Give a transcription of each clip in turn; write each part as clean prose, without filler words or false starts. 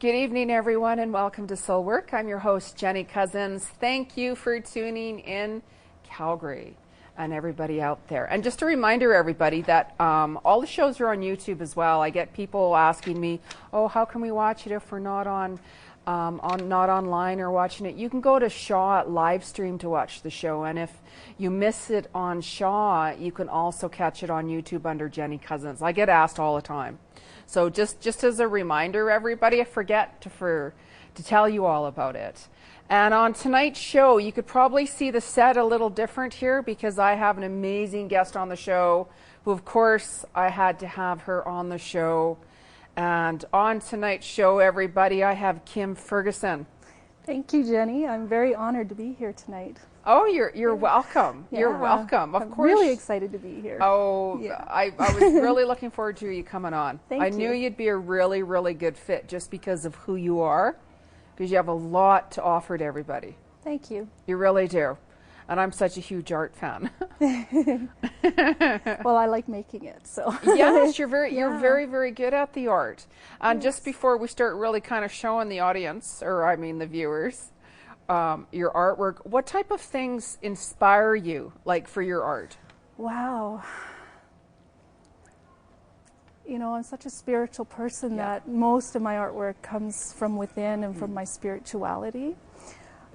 Good evening, everyone, and welcome to Soul Work. I'm your host, Jenny Cousins. Thank you for tuning in, Calgary, and everybody out there. And just a reminder, everybody, that all the shows are on YouTube as well. I get people asking me, "Oh, how can we watch it if we're not not online or watching it?" You can go to Shaw live stream to watch the show, and if you miss it on Shaw, you can also catch it on YouTube under Jenny Cousins. I get asked all the time. So just as a reminder, everybody, I forget to tell you all about it. And on tonight's show, you could probably see the set a little different here because I have an amazing guest on the show who, of course, I had to have her on the show. And on tonight's show, everybody, I have Kim Ferguson. Thank you, Jenny. I'm very honored to be here tonight. Oh, you're welcome. Yeah. You're welcome. Of course. I'm really excited to be here. Oh, yeah. I was really looking forward to you coming on. Thank you. I knew you'd be a really, really good fit just because of who you are, because you have a lot to offer to everybody. Thank you. You really do. And I'm such a huge art fan. Well, I like making it, so. Yes, you're very, very good at the art. And just before we start really kind of showing the audience, or I mean the viewers, your artwork, what type of things inspire you, like for your art? Wow. You know, I'm such a spiritual person that most of my artwork comes from within and from my spirituality.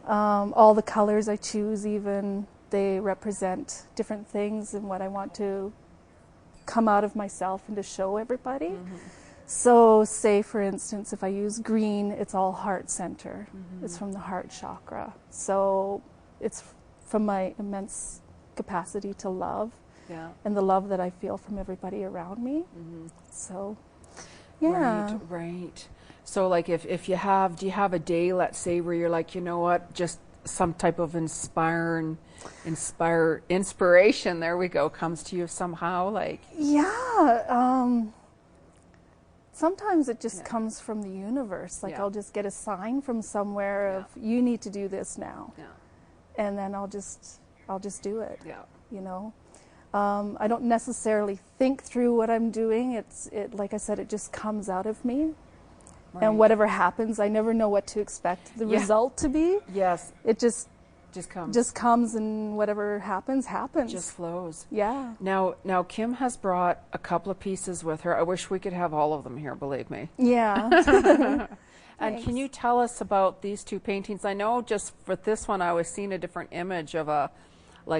All the colors I choose, even, they represent different things and what I want to come out of myself and to show everybody. Mm-hmm. So, say for instance, if I use green, it's all heart center. Mm-hmm. It's from the heart chakra. So, it's from my immense capacity to love and the love that I feel from everybody around me. Mm-hmm. So, yeah. Right. So, like, if you have, do you have a day, let's say, where you're like, you know what, just some type of inspiration, there we go, comes to you somehow, like? Yeah. Sometimes it just comes from the universe. Like I'll just get a sign from somewhere of, you need to do this now. Yeah. And then I'll just do it. Yeah. You know? I don't necessarily think through what I'm doing. Like I said, it just comes out of me. Right. And whatever happens, I never know what to expect the result to be. Yes. It just comes, and whatever happens. Just flows. Yeah. Now Kim has brought a couple of pieces with her. I wish we could have all of them here, believe me. Yeah. And can you tell us about these two paintings? I know just for this one I was seeing a different image of a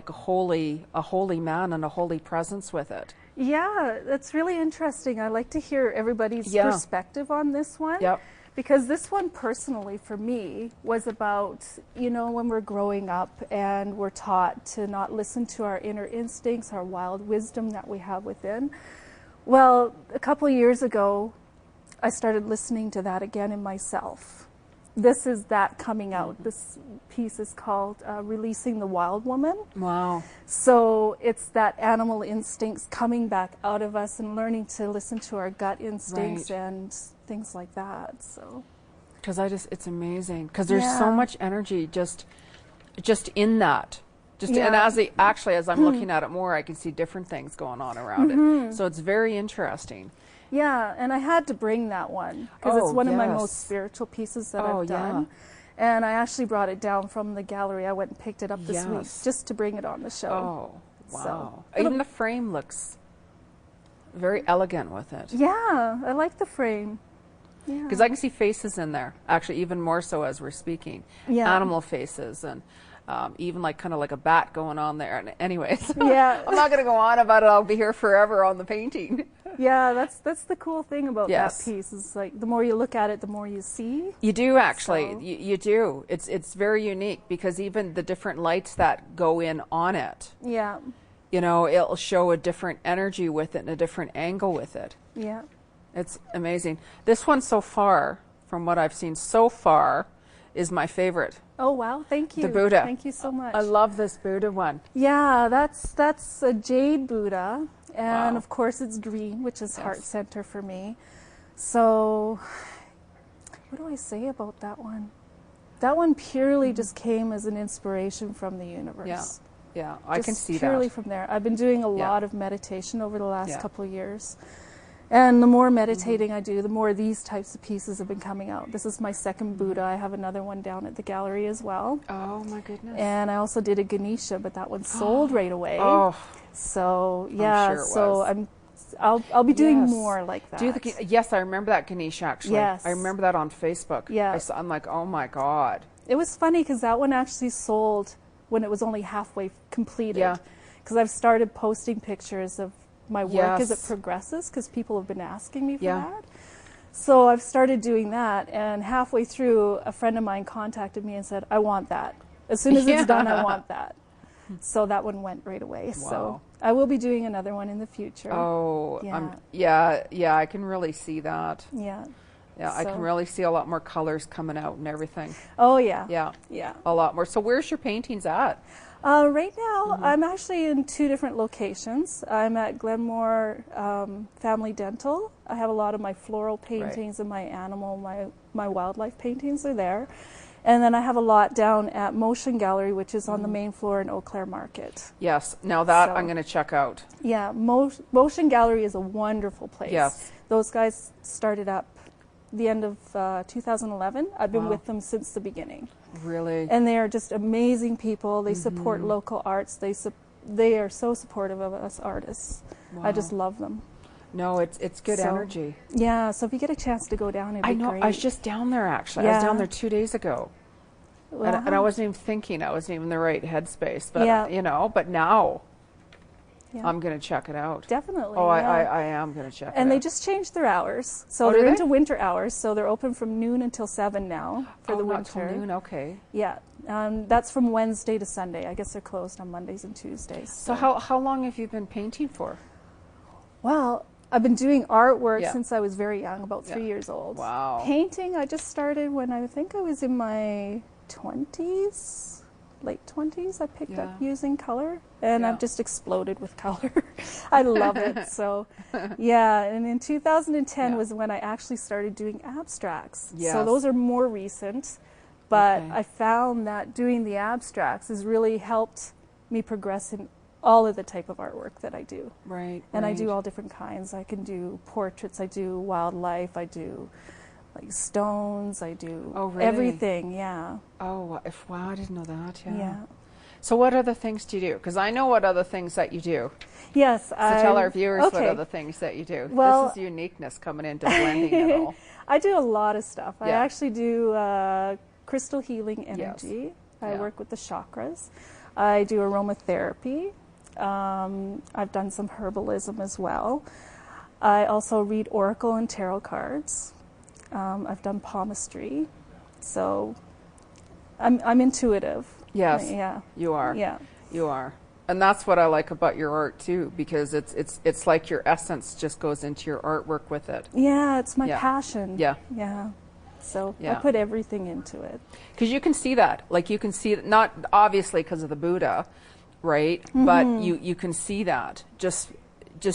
holy man and a holy presence with it. Yeah, that's really interesting. I like to hear everybody's perspective on this one. Yep. Because this one personally for me was about, you know, when we're growing up and we're taught to not listen to our inner instincts, our wild wisdom that we have within. Well, a couple of years ago, I started listening to that again in myself. This is that coming out. This piece is called Releasing the Wild Woman. Wow. So it's that animal instincts coming back out of us and learning to listen to our gut instincts and things like that. So, because it's amazing because there's so much energy just in that. And as I'm looking at it more, I can see different things going on around it. So it's very interesting. Yeah, and I had to bring that one because it's one of my most spiritual pieces that I've done. And I actually brought it down from the gallery. I went and picked it up this week just to bring it on the show. Oh, wow. So, even the frame looks very elegant with it. Yeah, I like the frame. Because I can see faces in there, actually even more so as we're speaking. Yeah. Animal faces and even like kind of like a bat going on there. And anyways, I'm not going to go on about it. I'll be here forever on the painting. Yeah, that's the cool thing about that piece. Is like the more you look at it, the more you see. You do actually. So. You do. It's very unique because even the different lights that go in on it. Yeah. You know, it'll show a different energy with it and a different angle with it. Yeah. It's amazing. This one so far, from what I've seen so far, is my favorite. Oh wow, thank you. The Buddha. Thank you so much. I love this Buddha one. Yeah, that's a jade Buddha. And of course it's green, which is heart center for me. So what do I say about that one? That one purely just came as an inspiration from the universe. Yeah, I can see that. Purely from there. I've been doing a lot of meditation over the last couple of years. And the more meditating I do, the more these types of pieces have been coming out. This is my second Buddha. I have another one down at the gallery as well. Oh my goodness. And I also did a Ganesha, but that one sold right away. Oh. So yeah, I'm sure it so was. I'll be doing Yes. more like that. Yes, I remember that Ganesha actually. Yes. I remember that on Facebook. Yeah. I'm like, oh my God. It was funny because that one actually sold when it was only halfway completed. Yeah. Because I've started posting pictures of my work as it Yes. progresses, because people have been asking me for Yeah. that. So I've started doing that, and halfway through, a friend of mine contacted me and said, I want that. As soon as it's done, I want that. So that one went right away. Wow. So I will be doing another one in the future. Oh, Yeah. yeah, I can really see that. Yeah. Yeah, I can So- really see a lot more colors coming out and everything. Oh, yeah. Yeah, Yeah. a lot more. So where's your paintings at? Right now, I'm actually in 2 different locations. I'm at Glenmore Family Dental. I have a lot of my floral paintings and my animal, my wildlife paintings are there. And then I have a lot down at Motion Gallery, which is on the main floor in Eau Claire Market. Yes, now that So- I'm going to check out. Yeah, Motion Gallery is a wonderful place. Yes. Those guys started up the end of 2011. I've been Wow. with them since the beginning. Really? And they are just amazing people. They support local arts. They are so supportive of us artists. I just love them. No, it's good So- energy. Yeah, so if you get a chance to go down, it'd be I know. great. I was just down there actually. I was Yeah. down there 2 days ago, and I wasn't even thinking. I wasn't even in the right headspace. But Yeah. but now Yeah. I'm going to check it out. Definitely. Oh, yeah. I am going to check it And they out. just changed their hours. So Oh, do they're they? into winter hours. So they're open from noon until 7 now for Oh, the not winter. till noon. Okay. Yeah. That's from Wednesday to Sunday. I guess they're closed on Mondays and Tuesdays. So how long have you been painting for? Well, I've been doing artwork Yeah. since I was very young, about 3 Yeah. years old. Wow. Painting, I just started when I think I was in my 20s, late 20s. I picked up Yeah. using color, and Yeah. I've just exploded with color. I love it. So, yeah, and in 2010 Yeah. was when I actually started doing abstracts. Yes. So those are more recent, but Okay. I found that doing the abstracts has really helped me progress in all of the type of artwork that I do. Right. And I right. do all different kinds. I can do portraits, I do wildlife, I do like stones, I do Oh, really? everything, yeah. Oh, wow! I didn't know that. Yeah. Yeah. So what other things do you do? Because I know what other things that you do. Yes, So tell our viewers what okay. other things that you do. Well- This is uniqueness coming into blending it all. I do a lot of stuff. I Yeah. actually do crystal healing energy. I Yeah. work with the chakras. I do aromatherapy. I've done some herbalism as well. I also read oracle and tarot cards. I've done palmistry. So I'm intuitive. Yes. Yeah. You are. Yeah. You are. And that's what I like about your art too, because it's like your essence just goes into your artwork with it. Yeah, it's my Yeah. passion. Yeah. Yeah. So I Yeah. put everything into it. Because you can see that. Like you can see, not obviously because of the Buddha, right? But you can see that just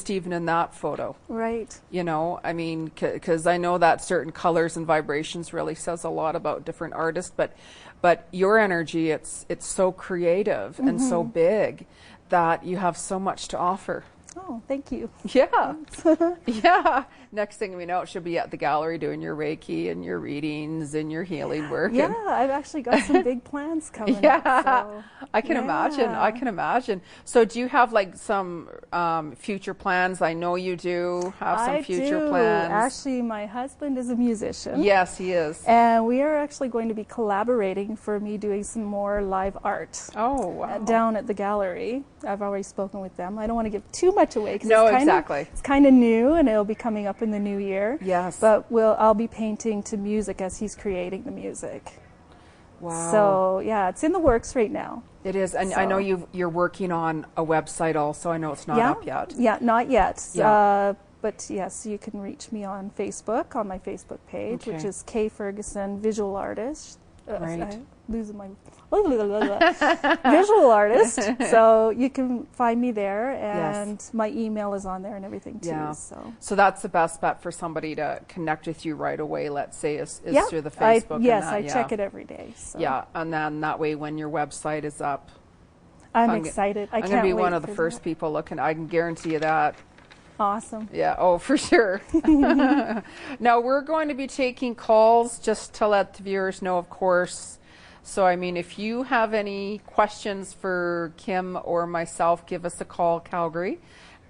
even in that photo. Right. You know, I mean, because I know that certain colors and vibrations really says a lot about different artists, but your energy, it's so creative and so big that you have so much to offer. Oh, thank you. Yeah, yeah. Next thing we know, she'll be at the gallery doing your Reiki and your readings and your healing work. Yeah, I've actually got some big plans coming Yeah, up. So, I can imagine. I yeah. can imagine. So, do you have like some future plans? I know you do have some I future do. plans. Actually, my husband is a musician. Yes, he is. And we are actually going to be collaborating for me doing some more live art Oh, wow. down at the gallery. I've already spoken with them. I don't want to give too much away because No, exactly. it's kind of new and it'll be coming up in the new year. Yes. But I'll be painting to music as he's creating the music. Wow. So yeah, it's in the works right now. It is, and I know you're working on a website also. I know it's not yeah? up yet. Yeah, not yet. Yeah. But yes, you can reach me on Facebook, on my Facebook page, which Okay. is Kay Ferguson, visual artist. Right. I'm losing my visual artist. So you can find me there, and my email is on there and everything too. Yeah. So that's the best bet for somebody to connect with you right away. Let's say is yeah, through the Facebook. yes, and that, I yeah. check it every day. So. Yeah, and then that way, when your website is up, I'm I'm excited. I I'm can't going to be wait one of the for first that. people looking. I can guarantee you that. Awesome. Yeah, oh, for sure. Now, we're going to be taking calls just to let the viewers know, of course. So, I mean, if you have any questions for Kim or myself, give us a call, Calgary.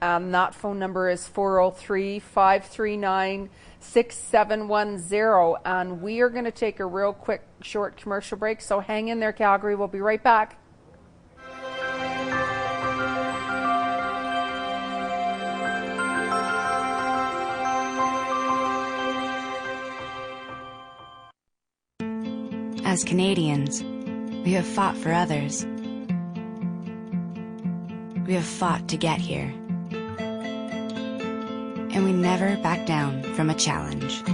That phone number is 403-539-6710. And we are going to take a real quick, short commercial break. So hang in there, Calgary. We'll be right back. As Canadians, we have fought for others. We have fought to get here. And we never back down from a challenge.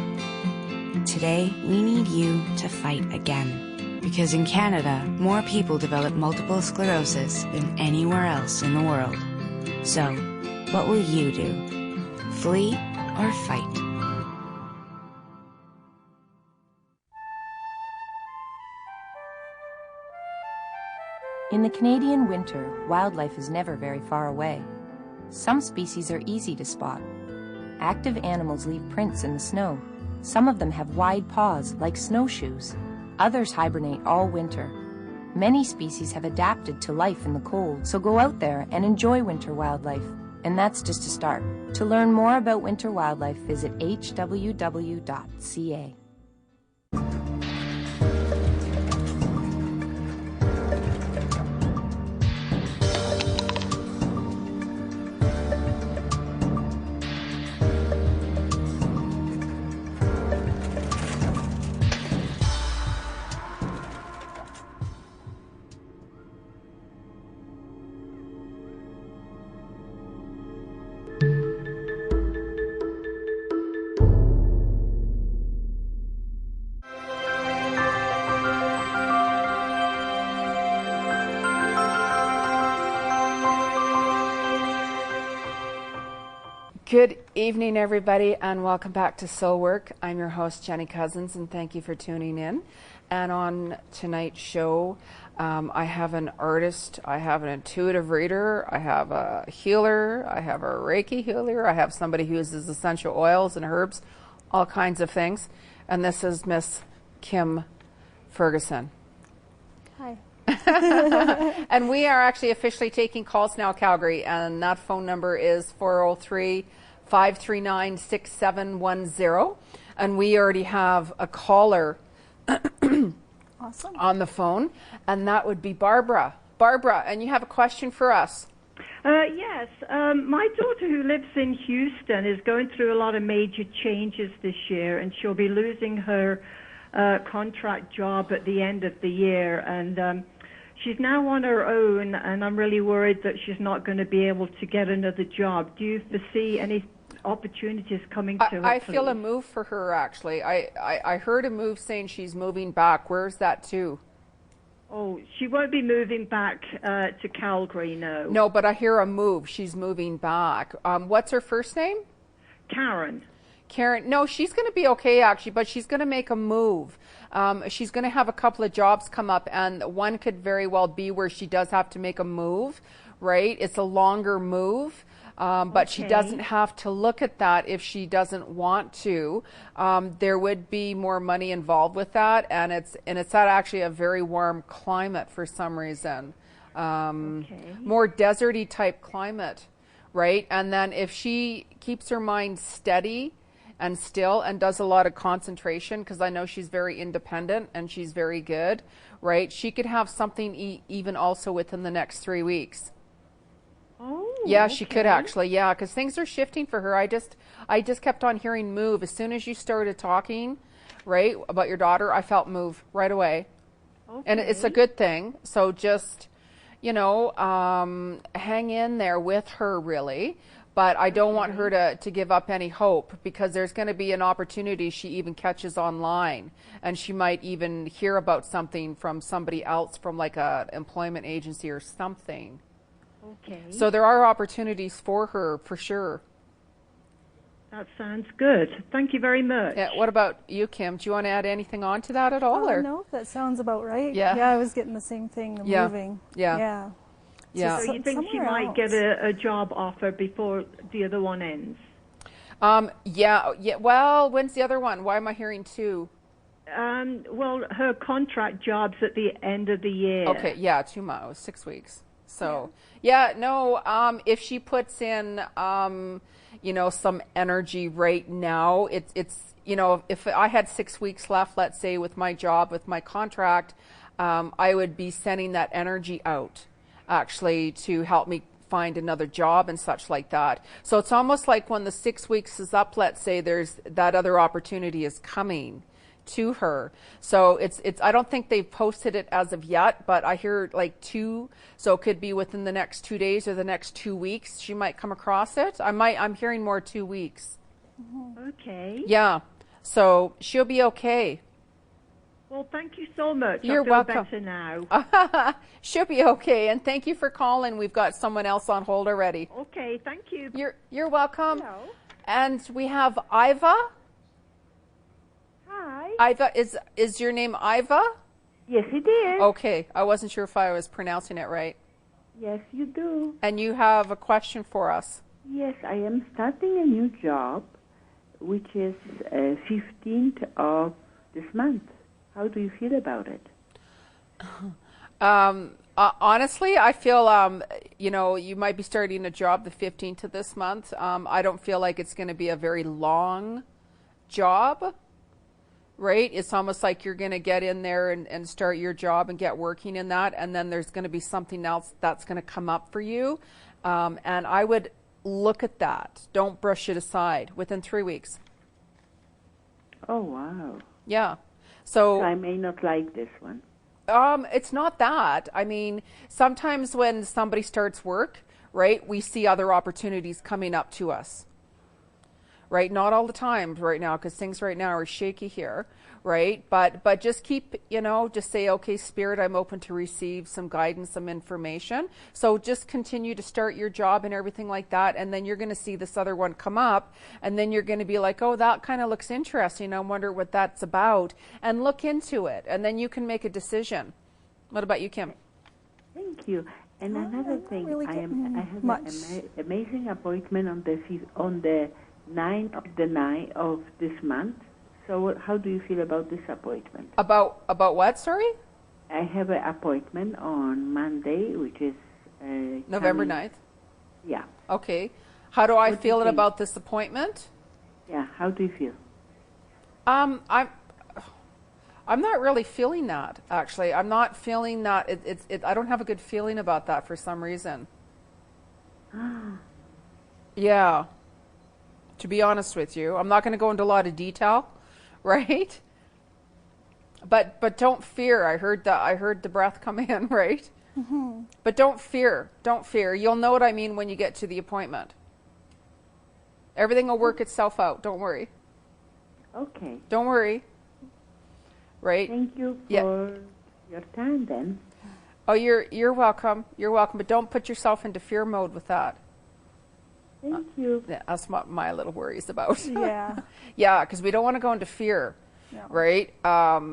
Today, we need you to fight again. Because in Canada, more people develop multiple sclerosis than anywhere else in the world. So, what will you do? Flee or fight? In the Canadian winter, wildlife is never very far away. Some species are easy to spot. Active animals leave prints in the snow. Some of them have wide paws, like snowshoes. Others hibernate all winter. Many species have adapted to life in the cold, so go out there and enjoy winter wildlife. And that's just a start. To learn more about winter wildlife, visit hww.ca. Good evening, everybody, and welcome back to Soul Work. I'm your host, Jenny Cousins, and thank you for tuning in. And on tonight's show, I have an artist, I have an intuitive reader, I have a healer, I have a Reiki healer, I have somebody who uses essential oils and herbs, all kinds of things. And this is Miss Kim Ferguson. Hi. And we are actually officially taking calls now, Calgary, and that phone number is 403-539-6710. And we already have a caller Awesome. on the phone, and that would be Barbara. Barbara, and you have a question for us. Yes. My daughter, who lives in Houston, is going through a lot of major changes this year, and she'll be losing her contract job at the end of the year. And she's now on her own, and I'm really worried that she's not going to be able to get another job. Do you foresee any opportunities coming to her? I feel a move for her, actually. I heard a move saying she's moving back. Where's that to? Oh, she won't be moving back to Calgary, no. No, but I hear a move. She's moving back. What's her first name? Karen. Karen. No, she's going to be okay, actually, but she's going to make a move. She's going to have a couple of jobs come up, and one could very well be where she does have to make a move, right? It's a longer move. But she doesn't have to look at that if she doesn't want to. There would be more money involved with that, and it's at actually a very warm climate for some reason. More deserty type climate, right? And then if she keeps her mind steady and still and does a lot of concentration, because I know she's very independent and she's very good, right? She could have something even also within the next 3 weeks. Oh, yeah, she could actually, yeah, because things are shifting for her. I just kept on hearing move. As soon as you started talking, right, about your daughter, I felt move right away. Okay. And it's a good thing. So just, hang in there with her, really. But I don't want her to give up any hope, because there's going to be an opportunity she even catches online. And she might even hear about something from somebody else, from like a employment agency or something. Okay. So there are opportunities for her, for sure. That sounds good. Thank you very much. Yeah, what about you, Kim? Do you want to add anything on to that at all? No, that sounds about right. Yeah. Yeah, I was getting the same thing, the moving. Yeah. Yeah. So you think she somewhere might get else. a job offer before the other one ends? Yeah. Well, when's the other one? Why am I hearing two? Well, her contract job's at the end of the year. Okay, yeah, 2 months, 6 weeks. So, yeah, no, if she puts in, some energy right now, it's, if I had 6 weeks left, let's say, with my job, with my contract, I would be sending that energy out, actually, to help me find another job and such like that. So it's almost like when the 6 weeks is up, let's say, there's that other opportunity is coming to her. So it's I don't think they've posted it as of yet, but I hear like 2, so it could be within the next 2 days or the next 2 weeks she might come across it. I'm hearing more 2 weeks. Okay. Yeah. So she'll be okay. Well, thank you so much. You're I feel welcome. better now. She'll be okay, and thank you for calling. We've got someone else on hold already. Okay, thank you. You're welcome. Hello. And we have Iva. Hi. Iva, is your name Iva? Yes, it is. Okay, I wasn't sure if I was pronouncing it right. Yes, you do. And you have a question for us. Yes, I am starting a new job, which is 15th of this month. How do you feel about it? Honestly, I feel, you might be starting a job the 15th of this month. I don't feel like it's going to be a very long job, right? It's almost like you're going to get in there and start your job and get working in that, and then there's going to be something else that's going to come up for you. And I would look at that. Don't brush it aside within 3 weeks. Oh, wow. Yeah. So I may not like this one. It's not that. I mean, sometimes when somebody starts work, right, we see other opportunities coming up to us, right? Not all the time right now, because things right now are shaky here, right? But just keep, just say, okay, Spirit, I'm open to receive some guidance, some information. So just continue to start your job and everything like that, and then you're going to see this other one come up, and then you're going to be like, oh, that kind of looks interesting. I wonder what that's about, and look into it, and then you can make a decision. What about you, Kim? Thank you. And another thing, really I have much. an amazing appointment on the 9th of this month. So how do you feel about this appointment? About what, sorry? I have an appointment on Monday, which is November coming- 9th? Yeah. Okay. How do I What do you feel think? about this appointment? Yeah. How do you feel? I'm not really feeling that, actually. I'm not feeling that. I don't have a good feeling about that for some reason. Yeah. To be honest with you, I'm not going to go into a lot of detail, right? But don't fear. I heard the breath come in, right? Mm-hmm. But don't fear. Don't fear. You'll know what I mean when you get to the appointment. Everything will work itself out. Don't worry. Okay. Don't worry. Right? Thank you Yeah. for your time then. Oh, you're welcome. You're welcome. But don't put yourself into fear mode with that. Thank you. Yeah, that's what my little worries about. Yeah. Yeah, because we don't want to go into fear, No. right?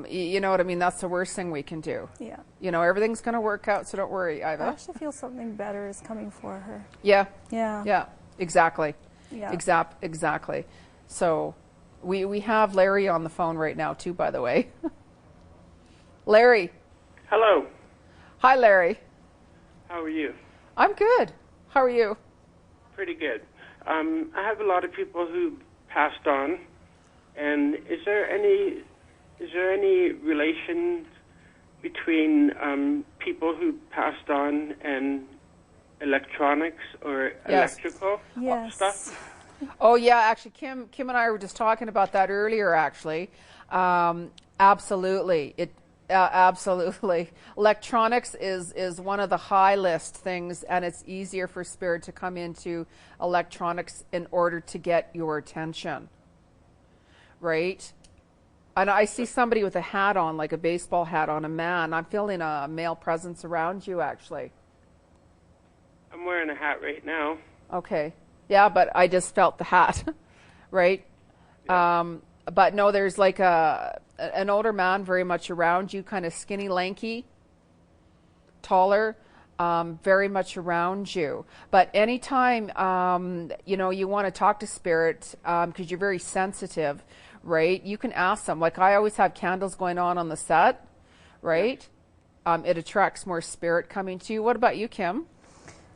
You know what I mean? That's the worst thing we can do. Yeah. Everything's going to work out, so don't worry, I Iva. actually feel something better is coming for her. Yeah, Yeah. yeah, exactly. Yeah. Exactly. So we have Larry on the phone right now, too, by the way. Larry. Hello. Hi, Larry. How are you? I'm good. How are you? Pretty good. I have a lot of people who passed on, and is there any relation between people who passed on and electronics or Yes. electrical Yes. stuff? Oh yeah, actually, Kim and I were just talking about that earlier. Actually, absolutely, absolutely. Electronics is one of the high list things, and it's easier for Spirit to come into electronics in order to get your attention, right? And I see somebody with a hat on, like a baseball hat on, a man. I'm feeling a male presence around you, actually. I'm wearing a hat right now. Okay. Yeah, but I just felt the hat, right? Yeah. But no, there's like an older man very much around you, kind of skinny, lanky, taller. very much around you. But anytime, you know, you want to talk to spirit, because you're very sensitive, right? You can ask them. Like I always have candles going on the set, right? It attracts more spirit coming to you. What about you, Kim?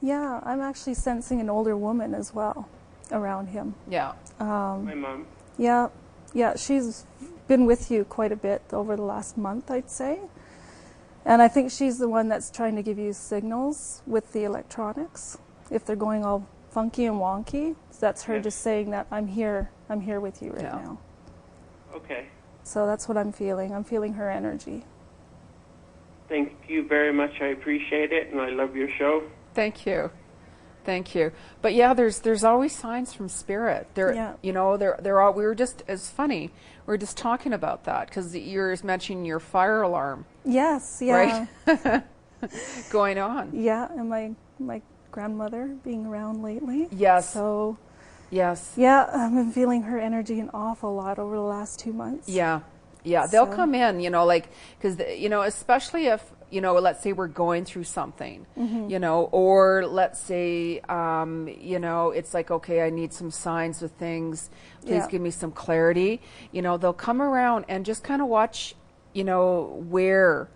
Yeah, I'm actually sensing an older woman as well around him. Yeah. My mom. Yeah, she's been with you quite a bit over the last month, I'd say. And I think she's the one that's trying to give you signals with the electronics. If they're going all funky and wonky, that's her just saying that I'm here with you right now. Okay. So that's what I'm feeling. I'm feeling her energy. Thank you very much. I appreciate it, and I love your show. Thank you. Thank you. But yeah, there's always signs from spirit. You know, they're all. We were just, it's funny. We were just talking about that because you're mentioning your fire alarm. Yes. Yeah. Right. Going on. Yeah, and my grandmother being around lately. Yes. So. Yes. Yeah, I've been feeling her energy an awful lot over the last 2 months. Yeah. Yeah. They'll come in. You know, like because you know, especially if. You know, let's say we're going through something, you know, or let's say, you know, it's like, okay, I need some signs of things. Please give me some clarity. You know, they'll come around and just kind of watch, you know, where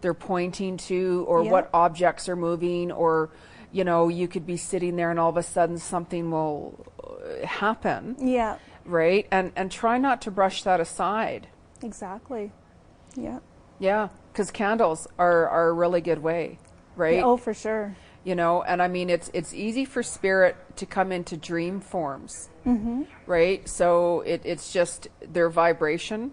they're pointing to or what objects are moving or, you know, you could be sitting there and all of a sudden something will happen. Yeah. Right? And try not to brush that aside. Exactly. Yeah. Yeah, because candles are a really good way, right? Yeah, oh, for sure. You know, and I mean, it's easy for spirit to come into dream forms, right? So it's just their vibration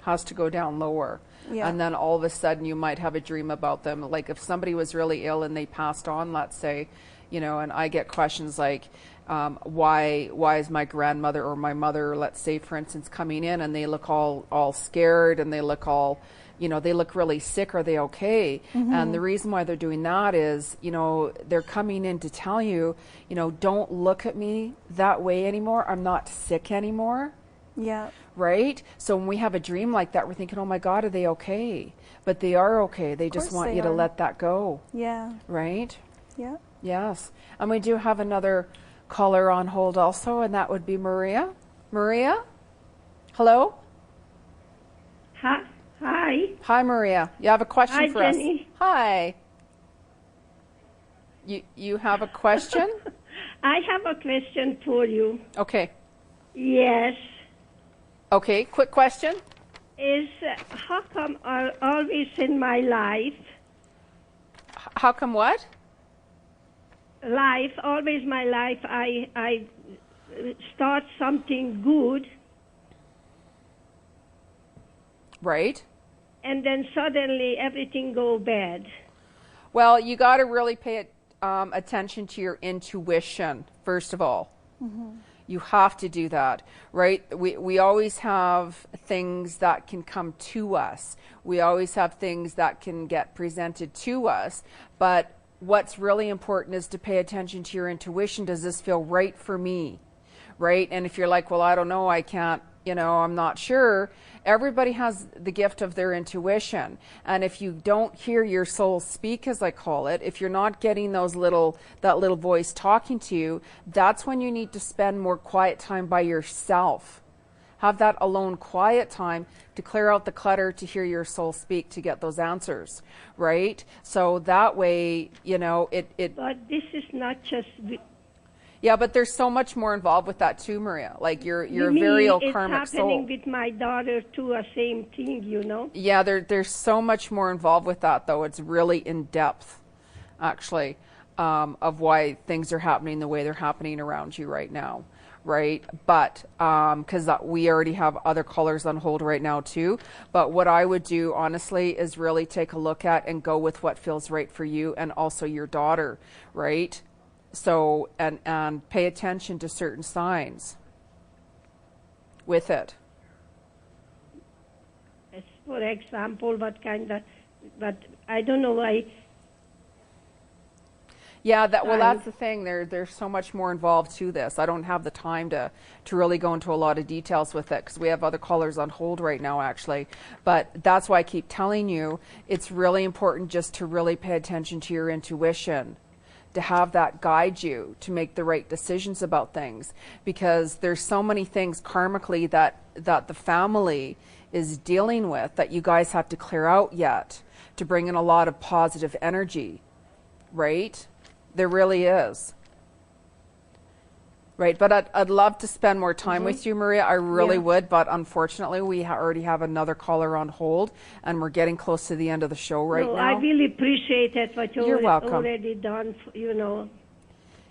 has to go down lower. Yeah. And then all of a sudden you might have a dream about them. Like if somebody was really ill and they passed on, let's say, you know, and I get questions like, why is my grandmother or my mother, let's say, for instance, coming in and they look all scared and they look all... You know, they look really sick. Are they okay? And the reason why they're doing that is, you know, they're coming in to tell you, you know, don't look at me that way anymore. I'm not sick anymore. Yeah. Right? So when we have a dream like that, we're thinking, oh my God, are they okay? But they are okay. They just want you to let that go. Yeah. Right? Yeah. Yes. And we do have another caller on hold also, and that would be Maria. Maria? Hello? Hi. Hi, Maria. You have a question for Jenny. us? Hi. You have a question? I have a question for you. Okay. Yes. Okay, quick question. Is how come always in my life? How come what? Always my life, I start something good. Right. And then suddenly everything go bad. Well, you got to really pay attention to your intuition, first of all. You have to do that, right? We always have things that can come to us. We always have things that can get presented to us. But what's really important is to pay attention to your intuition. Does this feel right for me? Right? And if you're like, well, I don't know, I can't, you know, I'm not sure. Everybody has the gift of their intuition. And if you don't hear your soul speak, as I call it, if you're not getting that little voice talking to you, that's when you need to spend more quiet time by yourself. Have that alone quiet time to clear out the clutter, to hear your soul speak, to get those answers, right? So that way, you know, it But this is not just... Yeah, but there's so much more involved with that too, Maria. Like you're a very karmic soul. It's happening with my daughter too, a same thing, you know. Yeah, there's so much more involved with that, though. It's really in depth, actually, of why things are happening the way they're happening around you right now, right? But because we already have other callers on hold right now too. But what I would do, honestly, is really take a look at and go with what feels right for you and also your daughter, right? So, and pay attention to certain signs with it. As for example, what kind of, but I don't know why. Yeah, that's the thing. There's so much more involved to this. I don't have the time to really go into a lot of details with it because we have other callers on hold right now, actually. But that's why I keep telling you it's really important just to really pay attention to your intuition, to have that guide you to make the right decisions about things, because there's so many things karmically that the family is dealing with that you guys have to clear out yet to bring in a lot of positive energy, right? There really is. Right, but I'd love to spend more time with you, Maria. I really would, but unfortunately, we already have another caller on hold, and we're getting close to the end of the show now. I really appreciate that, what You're welcome. already done,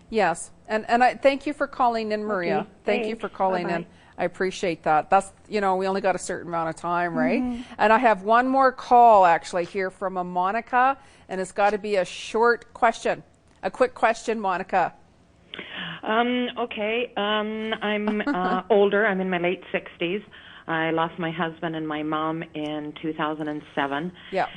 Yes, and I thank you for calling in, Maria. Okay, thank you for calling Bye-bye. in. I appreciate that. That's, we only got a certain amount of time, right? And I have one more call, actually, here from a Monica, and it's got to be a short question. A quick question, Monica. Okay. I'm older. I'm in my late 60s. I lost my husband and my mom in 2007. Yeah.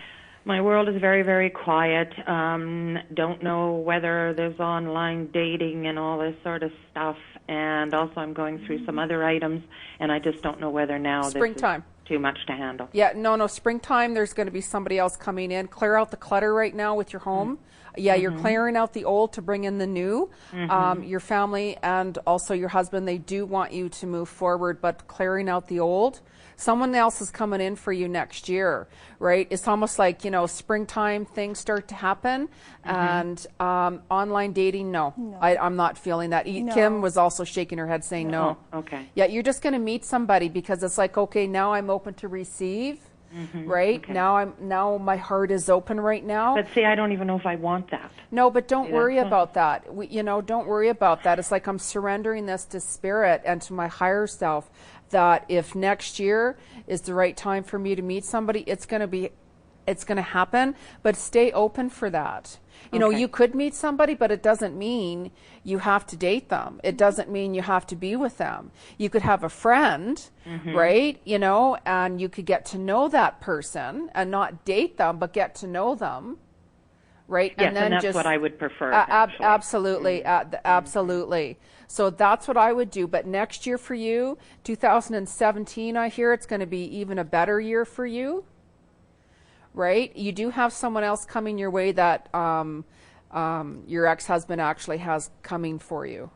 My world is very, very quiet. Don't know whether there's online dating and all this sort of stuff. And also I'm going through some other items, and I just don't know whether now Springtime. this is too much to handle. Yeah, no, springtime, there's going to be somebody else coming in. Clear out the clutter right now with your home. Yeah, you're clearing out the old to bring in the new. Your family and also your husband, they do want you to move forward, but clearing out the old. Someone else is coming in for you next year, right? It's almost like, springtime things start to happen. And online dating, no. I'm not feeling that. No. Kim was also shaking her head saying no. Oh, okay. Yeah, you're just going to meet somebody because it's like, okay, now I'm open to receive. Right? Okay. Now my heart is open right now. But see, I don't even know if I want that. No, but don't worry about that. Don't worry about that. It's like I'm surrendering this to spirit and to my higher self, that if next year is the right time for me to meet somebody, it's going to happen, but stay open for that. You could meet somebody, but it doesn't mean you have to date them. It doesn't mean you have to be with them. You could have a friend, right? And you could get to know that person and not date them, but get to know them, right? Yes, and then that's just, what I would prefer. Absolutely, absolutely. So that's what I would do. But next year for you, 2017, I hear it's going to be even a better year for you. Right? You do have someone else coming your way that your ex-husband actually has coming for you.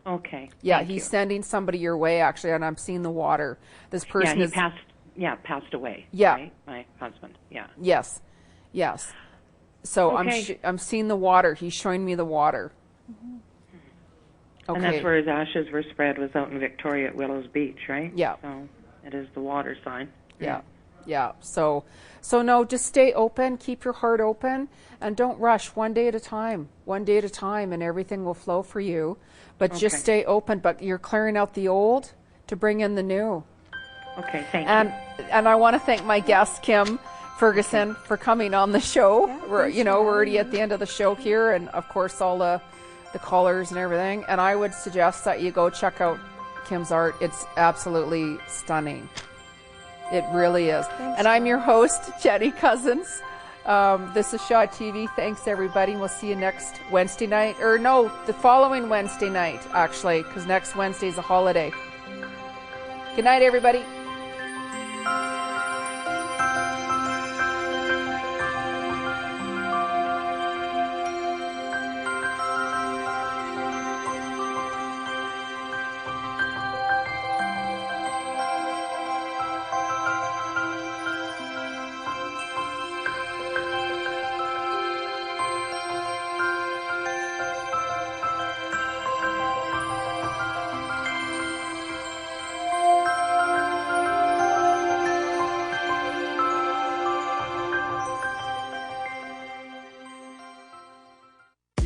Okay. Yeah, Thank he's you. sending somebody your way, actually, and I'm seeing the water. This person he is... passed away. Yeah. Right? My husband, yeah. Yes. So Okay. I'm seeing the water. He's showing me the water. Okay. And that's where his ashes were spread, was out in Victoria at Willows Beach, right? Yeah. So it is the water sign. Yeah. So no, just stay open, keep your heart open, and don't rush. One day at a time, and everything will flow for you. But just stay open. But you're clearing out the old to bring in the new. Okay, thank you. And I want to thank my guest, Kim Ferguson, for coming on the show. Yeah, we're already at the end of the show here, and of course all the callers and everything. And I would suggest that you go check out Kim's art. It's absolutely stunning. It really is. And I'm your host, Jenny Cousins. This is Shaw TV. Thanks, everybody. We'll see you next Wednesday night. Or no, the following Wednesday night, actually, because next Wednesday is a holiday. Good night, everybody.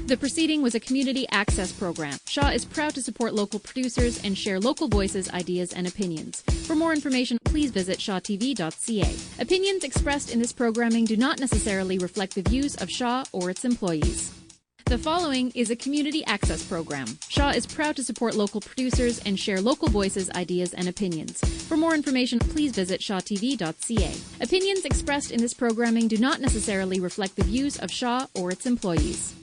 The proceeding was a community access program. Shaw is proud to support local producers and share local voices, ideas, and opinions. For more information, please visit shawtv.ca. Opinions expressed in this programming do not necessarily reflect the views of Shaw or its employees. The following is a community access program. Shaw is proud to support local producers and share local voices, ideas, and opinions. For more information, please visit shawtv.ca. Opinions expressed in this programming do not necessarily reflect the views of Shaw or its employees.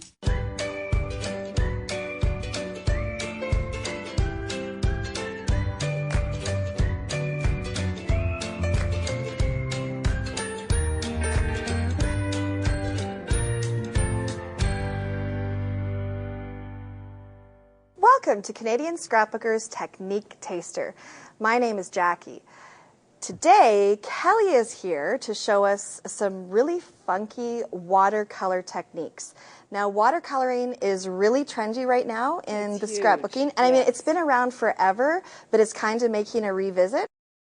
Welcome to Canadian Scrapbookers Technique Taster. My name is Jackie. Today, Kelly is here to show us some really funky watercolor techniques. Now, watercoloring is really trendy right now in the scrapbooking. And I mean, it's been around forever, but it's kind of making a revisit.